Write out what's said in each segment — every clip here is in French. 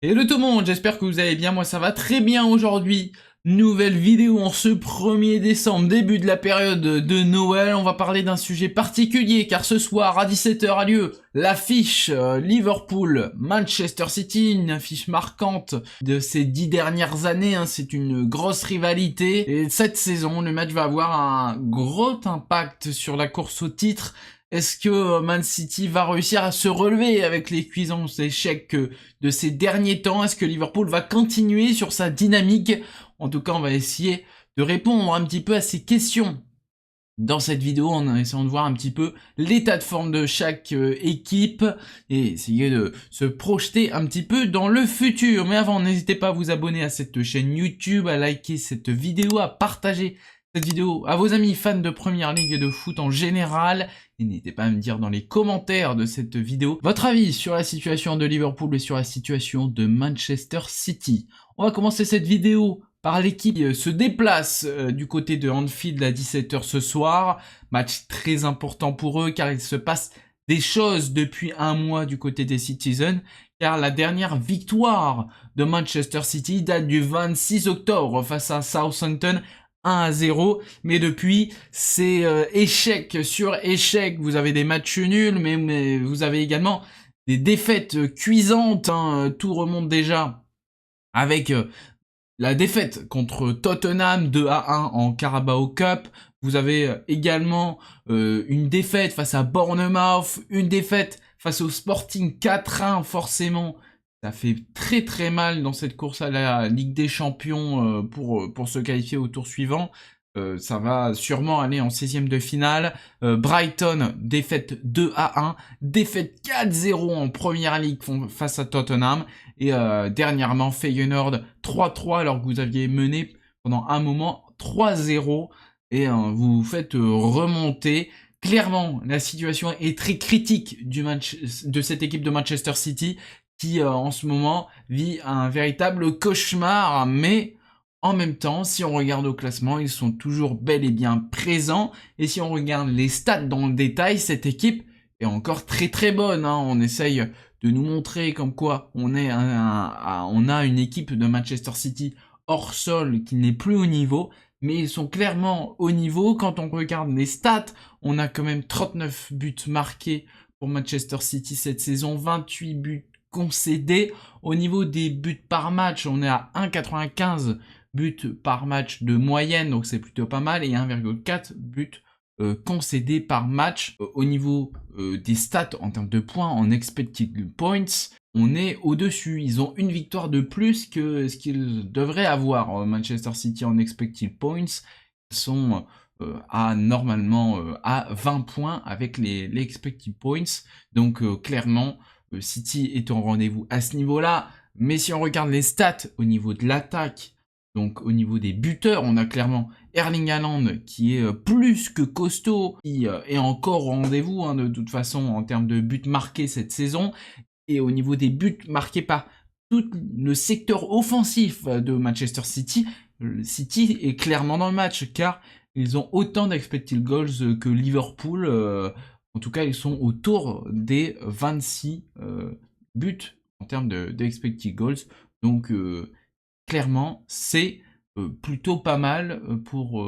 Hello tout le monde, j'espère que vous allez bien, moi ça va très bien aujourd'hui. Nouvelle vidéo en ce 1er décembre, début de la période de Noël. On va parler d'un sujet particulier car ce soir à 17 h a lieu l'affiche Liverpool-Manchester City, une affiche marquante de ces 10 dernières années. C'est une grosse rivalité et cette saison le match va avoir un gros impact sur la course au titre. Est-ce que Man City va réussir à se relever avec les cuisants échecs de ces derniers temps? Est-ce que Liverpool va continuer sur sa dynamique? En tout cas, on va essayer de répondre un petit peu à ces questions dans cette vidéo en essayant de voir un petit peu l'état de forme de chaque équipe et essayer de se projeter un petit peu dans le futur. Mais avant, n'hésitez pas à vous abonner à cette chaîne YouTube, à liker cette vidéo, à partager cette vidéo à vos amis fans de Première Ligue et de foot en général. Et n'hésitez pas à me dire dans les commentaires de cette vidéo votre avis sur la situation de Liverpool et sur la situation de Manchester City. On va commencer cette vidéo par l'équipe qui se déplace du côté de Anfield à 17 h ce soir. Match très important pour eux car il se passe des choses depuis un mois du côté des Citizens. Car la dernière victoire de Manchester City date du 26 octobre face à Southampton 1-0, mais depuis c'est échec sur échec. Vous avez des matchs nuls, mais vous avez également des défaites cuisantes. Tout remonte déjà avec la défaite contre Tottenham 2-1 en Carabao Cup. Vous avez également une défaite face à Bournemouth, une défaite face au Sporting 4-1 forcément. Ça fait très très mal dans cette course à la Ligue des Champions pour se qualifier au tour suivant. Ça va sûrement aller en 16e de finale. Brighton, défaite 2-1. Défaite 4-0 en Première Ligue face à Tottenham. Et dernièrement, Feyenoord 3-3 alors que vous aviez mené pendant un moment 3-0. Et vous vous faites remonter. Clairement, la situation est très critique de cette équipe de Manchester City qui en ce moment vit un véritable cauchemar, mais en même temps, si on regarde au classement, ils sont toujours bel et bien présents, et si on regarde les stats dans le détail, cette équipe est encore très très bonne. On essaye de nous montrer comme quoi on a une équipe de Manchester City hors sol qui n'est plus au niveau, mais ils sont clairement au niveau. Quand on regarde les stats, on a quand même 39 buts marqués pour Manchester City cette saison, 28 buts concédés. Au niveau des buts par match, on est à 1,95 buts par match de moyenne, donc c'est plutôt pas mal, et 1,4 buts concédés par match. Au niveau des stats en termes de points, en expected points, on est au-dessus. Ils ont une victoire de plus que ce qu'ils devraient avoir. Manchester City en expected points, ils sont normalement à 20 points avec les expected points. Donc clairement, City est au rendez-vous à ce niveau-là. Mais si on regarde les stats au niveau de l'attaque, donc au niveau des buteurs, on a clairement Erling Haaland qui est plus que costaud, qui est encore au rendez-vous de toute façon en termes de buts marqués cette saison. Et au niveau des buts marqués par tout le secteur offensif de Manchester City, City est clairement dans le match car ils ont autant d'expected goals que Liverpool. En tout cas, ils sont autour des 26 buts en termes d'expected goals. Donc clairement, c'est plutôt pas mal pour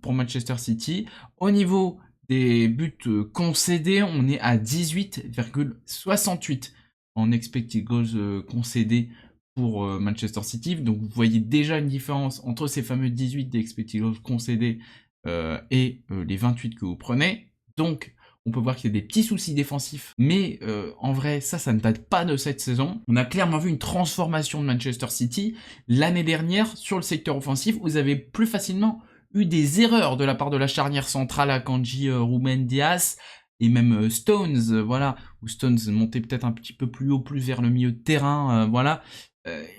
Manchester City. Au niveau des buts concédés, on est à 18,68 en expected goals concédés pour Manchester City. Donc vous voyez déjà une différence entre ces fameux 18 d'expected goals concédés et les 28 que vous prenez. Donc on peut voir qu'il y a des petits soucis défensifs, mais en vrai, ça ne date pas de cette saison. On a clairement vu une transformation de Manchester City. L'année dernière, sur le secteur offensif, vous avez plus facilement eu des erreurs de la part de la charnière centrale Akanji, Ruben Dias, et même Stones, voilà, où Stones montait peut-être un petit peu plus haut, plus vers le milieu de terrain, voilà.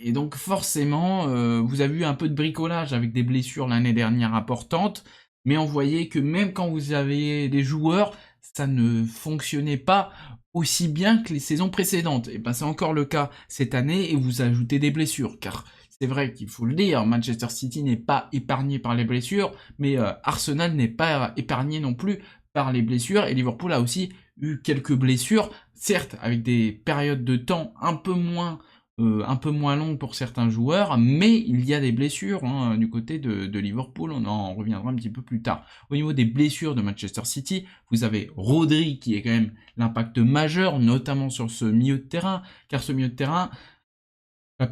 Et donc forcément, vous avez eu un peu de bricolage avec des blessures l'année dernière importantes, mais on voyait que même quand vous avez des joueurs, ça ne fonctionnait pas aussi bien que les saisons précédentes. Et ben c'est encore le cas cette année et vous ajoutez des blessures, car c'est vrai qu'il faut le dire, Manchester City n'est pas épargné par les blessures, mais Arsenal n'est pas épargné non plus par les blessures, et Liverpool a aussi eu quelques blessures, certes avec des périodes de temps un peu moins un peu moins longue pour certains joueurs, mais il y a des blessures hein, du côté de Liverpool, on en reviendra un petit peu plus tard. Au niveau des blessures de Manchester City, vous avez Rodri qui est quand même l'impact majeur, notamment sur ce milieu de terrain, car ce milieu de terrain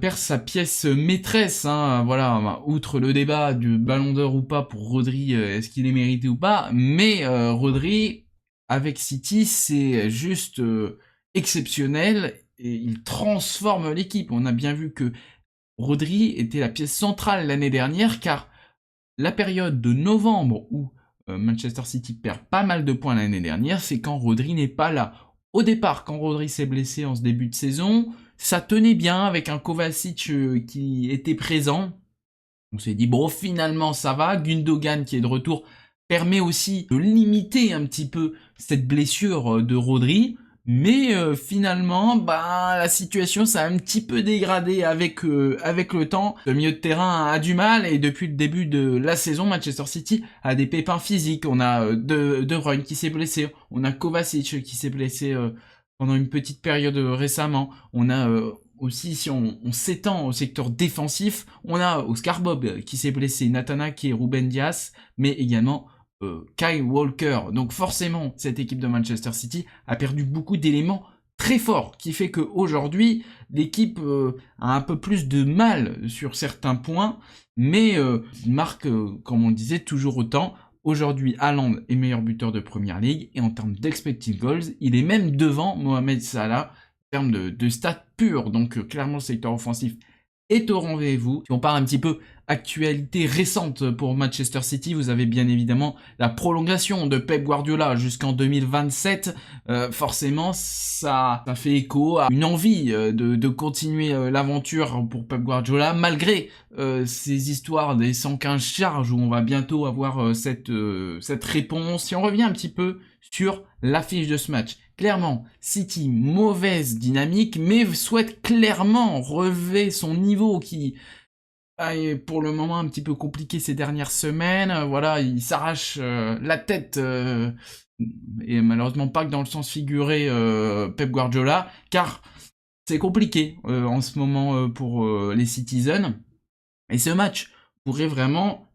perd sa pièce maîtresse, hein, voilà, outre le débat du Ballon d'Or ou pas pour Rodri, est-ce qu'il est mérité ou pas, mais Rodri, avec City, c'est juste exceptionnel, et il transforme l'équipe. On a bien vu que Rodri était la pièce centrale l'année dernière, car la période de novembre où Manchester City perd pas mal de points l'année dernière, c'est quand Rodri n'est pas là. Au départ, quand Rodri s'est blessé en ce début de saison, ça tenait bien avec un Kovacic qui était présent. On s'est dit, bon, finalement, ça va. Gundogan, qui est de retour, permet aussi de limiter un petit peu cette blessure de Rodri. Mais finalement, la situation s'est un petit peu dégradée avec le temps. Le milieu de terrain a du mal et depuis le début de la saison, Manchester City a des pépins physiques. On a De Bruyne qui s'est blessé, on a Kovacic qui s'est blessé pendant une petite période récemment. On a aussi, si on s'étend au secteur défensif, on a Oscar Bob qui s'est blessé, Nathan Ake et Ruben Dias, mais également Kyle Walker. Donc forcément, cette équipe de Manchester City a perdu beaucoup d'éléments très forts, qui fait qu'aujourd'hui, l'équipe a un peu plus de mal sur certains points, mais marque, comme on disait, toujours autant. Aujourd'hui, Haaland est meilleur buteur de Première Ligue, et en termes d'expected goals, il est même devant Mohamed Salah, en termes de stats purs. Donc clairement, le secteur offensif est au rendez-vous. Si on parle un petit peu actualité récente pour Manchester City, vous avez bien évidemment la prolongation de Pep Guardiola jusqu'en 2027. Forcément, ça fait écho à une envie de continuer l'aventure pour Pep Guardiola, malgré ces histoires des 115 charges où on va bientôt avoir cette réponse. Si on revient un petit peu sur l'affiche de ce match, clairement, City, mauvaise dynamique, mais souhaite clairement relever son niveau qui est pour le moment un petit peu compliqué ces dernières semaines. Voilà, il s'arrache la tête, et malheureusement pas que dans le sens figuré, Pep Guardiola, car c'est compliqué en ce moment pour les Citizens. Et ce match pourrait vraiment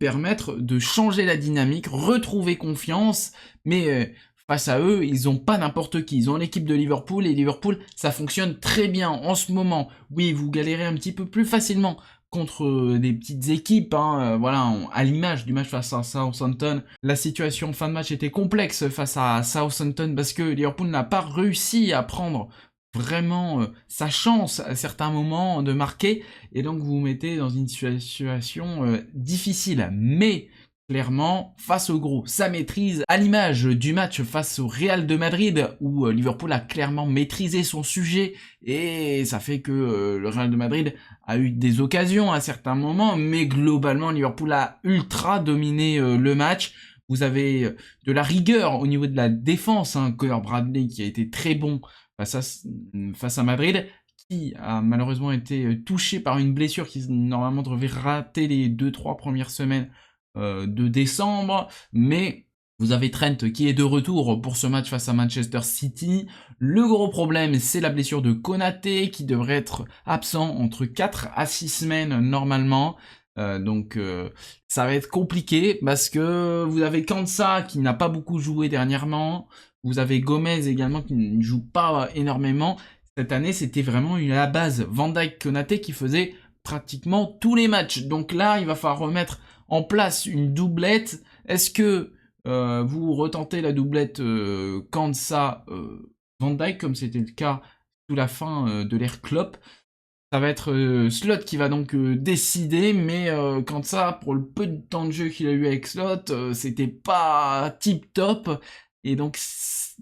permettre de changer la dynamique, retrouver confiance, mais face à eux, ils n'ont pas n'importe qui. Ils ont l'équipe de Liverpool, et Liverpool, ça fonctionne très bien en ce moment. Oui, vous galérez un petit peu plus facilement contre des petites équipes, hein, voilà, à l'image du match face à Southampton. La situation en fin de match était complexe face à Southampton parce que Liverpool n'a pas réussi à prendre vraiment sa chance à certains moments de marquer, et donc vous vous mettez dans une situation difficile. Mais clairement, face au gros, ça maîtrise, à l'image du match face au Real de Madrid, où Liverpool a clairement maîtrisé son sujet, et ça fait que le Real de Madrid a eu des occasions à certains moments, mais globalement, Liverpool a ultra dominé le match. Vous avez de la rigueur au niveau de la défense, hein, Connor Bradley qui a été très bon face à Madrid, qui a malheureusement été touché par une blessure qui normalement devait rater les 2-3 premières semaines de décembre, mais vous avez Trent qui est de retour pour ce match face à Manchester City. Le gros problème, c'est la blessure de Konaté qui devrait être absent entre 4 à 6 semaines normalement. Donc ça va être compliqué parce que vous avez Kansa qui n'a pas beaucoup joué dernièrement. Vous avez Gomez également qui ne joue pas énormément. Cette année, c'était vraiment la base. Van Dijk, Konaté qui faisait pratiquement tous les matchs. Donc là, il va falloir remettre en place une doublette. Est-ce que vous retentez la doublette Kansa Van Dijk comme c'était le cas sous la fin de l'ère Klopp? Ça va être Slot qui va donc décider, mais Kansa, pour le peu de temps de jeu qu'il a eu avec Slot, c'était pas tip top, et donc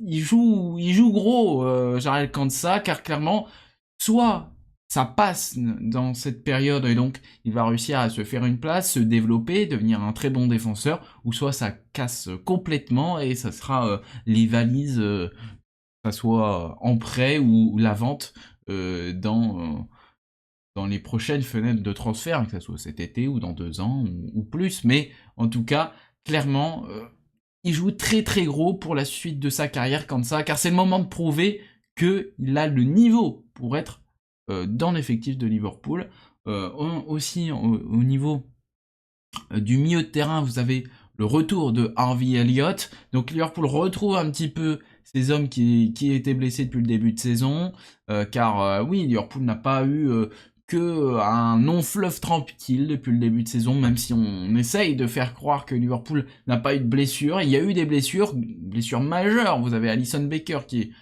il joue gros Jarell Kansa, car clairement, soit ça passe dans cette période et donc il va réussir à se faire une place, se développer, devenir un très bon défenseur, ou soit ça casse complètement et ça sera les valises, que ça soit en prêt ou la vente dans les prochaines fenêtres de transfert, que ce soit cet été ou dans 2 ans ou plus. Mais en tout cas, clairement, il joue très très gros pour la suite de sa carrière, Kansa, car c'est le moment de prouver qu'il a le niveau pour être dans l'effectif de Liverpool. Aussi au niveau du milieu de terrain, vous avez le retour de Harvey Elliott. Donc Liverpool retrouve un petit peu ces hommes qui étaient blessés depuis le début de saison. Car oui, Liverpool n'a pas eu que un long fleuve tranquille depuis le début de saison, même si on essaye de faire croire que Liverpool n'a pas eu de blessures. Il y a eu des blessures majeures. Vous avez Alisson Becker qui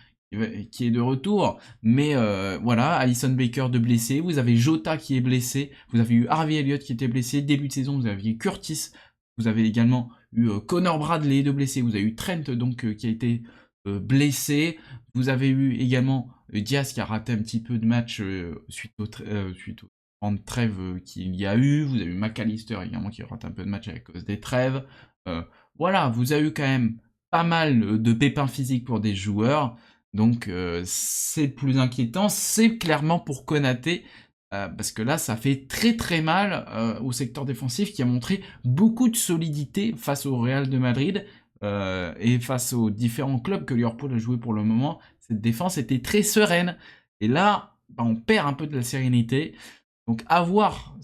est de retour, mais voilà, Alisson Becker de blessé, vous avez Jota qui est blessé, vous avez eu Harvey Elliott qui était blessé, début de saison vous aviez Curtis, vous avez également eu Connor Bradley de blessé, vous avez eu Trent donc qui a été blessé, vous avez eu également Diaz qui a raté un petit peu de match suite au temps de trêve qu'il y a eu, vous avez eu McAllister également qui a raté un peu de match à cause des trêves, voilà, vous avez eu quand même pas mal de pépins physiques pour des joueurs. Donc c'est plus inquiétant, c'est clairement pour Konaté, parce que là ça fait très très mal au secteur défensif qui a montré beaucoup de solidité face au Real de Madrid et face aux différents clubs que Liverpool a joué pour le moment. Cette défense était très sereine, et là on perd un peu de la sérénité, donc à voir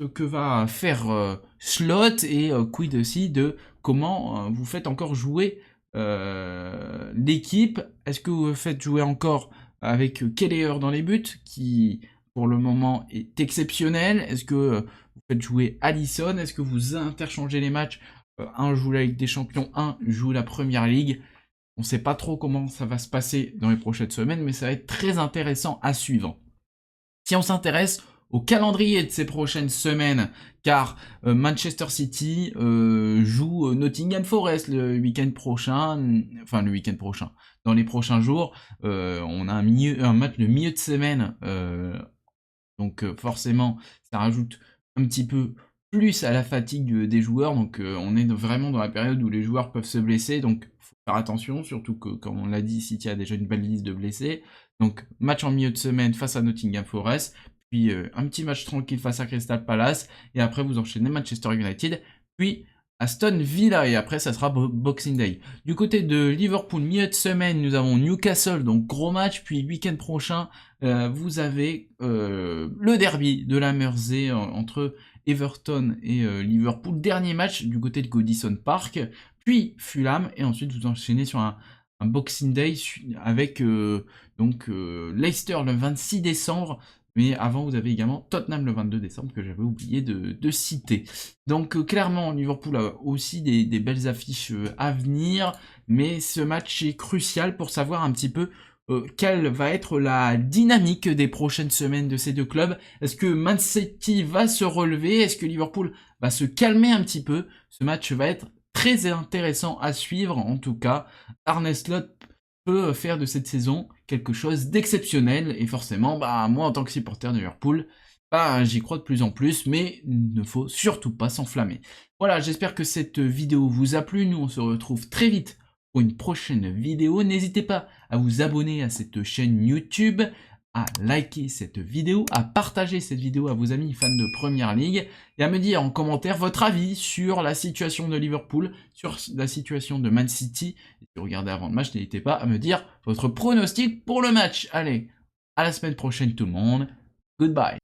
ce que va faire Slot et quid aussi de comment vous faites encore jouer l'équipe. Est-ce que vous faites jouer encore avec Kelleher dans les buts, qui pour le moment est exceptionnel? Est-ce que vous faites jouer Alisson? Est-ce que vous interchangez les matchs? Un joue la Ligue des Champions, un joue la Première Ligue. On ne sait pas trop comment ça va se passer dans les prochaines semaines, mais ça va être très intéressant à suivre. Si on s'intéresse au calendrier de ces prochaines semaines, car Manchester City joue Nottingham Forest le week-end prochain, dans les prochains jours, on a un match de milieu de semaine, donc forcément ça rajoute un petit peu plus à la fatigue des joueurs, donc on est vraiment dans la période où les joueurs peuvent se blesser, donc faut faire attention, surtout que comme on l'a dit, City a déjà une belle liste de blessés. Donc match en milieu de semaine face à Nottingham Forest, puis un petit match tranquille face à Crystal Palace, et après vous enchaînez Manchester United, puis Aston Villa, et après ça sera Boxing Day. Du côté de Liverpool, milieu de semaine, nous avons Newcastle, donc gros match, puis week-end prochain, vous avez le derby de la Mersey entre Everton et Liverpool, dernier match du côté de Goodison Park, puis Fulham, et ensuite vous enchaînez sur un Boxing Day avec Leicester le 26 décembre, mais avant vous avez également Tottenham le 22 décembre que j'avais oublié de citer. Donc clairement Liverpool a aussi des belles affiches à venir, mais ce match est crucial pour savoir un petit peu quelle va être la dynamique des prochaines semaines de ces deux clubs. Est-ce que Man City va se relever? Est-ce que Liverpool va se calmer un petit peu? Ce match va être très intéressant à suivre. En tout cas, Arne Slot peut faire de cette saison quelque chose d'exceptionnel, et forcément, moi en tant que supporter de Liverpool, j'y crois de plus en plus, mais il ne faut surtout pas s'enflammer. Voilà, j'espère que cette vidéo vous a plu. Nous on se retrouve très vite pour une prochaine vidéo. N'hésitez pas à vous abonner à cette chaîne YouTube, à liker cette vidéo, à partager cette vidéo à vos amis fans de Première Ligue, et à me dire en commentaire votre avis sur la situation de Liverpool, sur la situation de Man City. Et si vous regardez avant le match, n'hésitez pas à me dire votre pronostic pour le match. Allez, à la semaine prochaine tout le monde. Goodbye.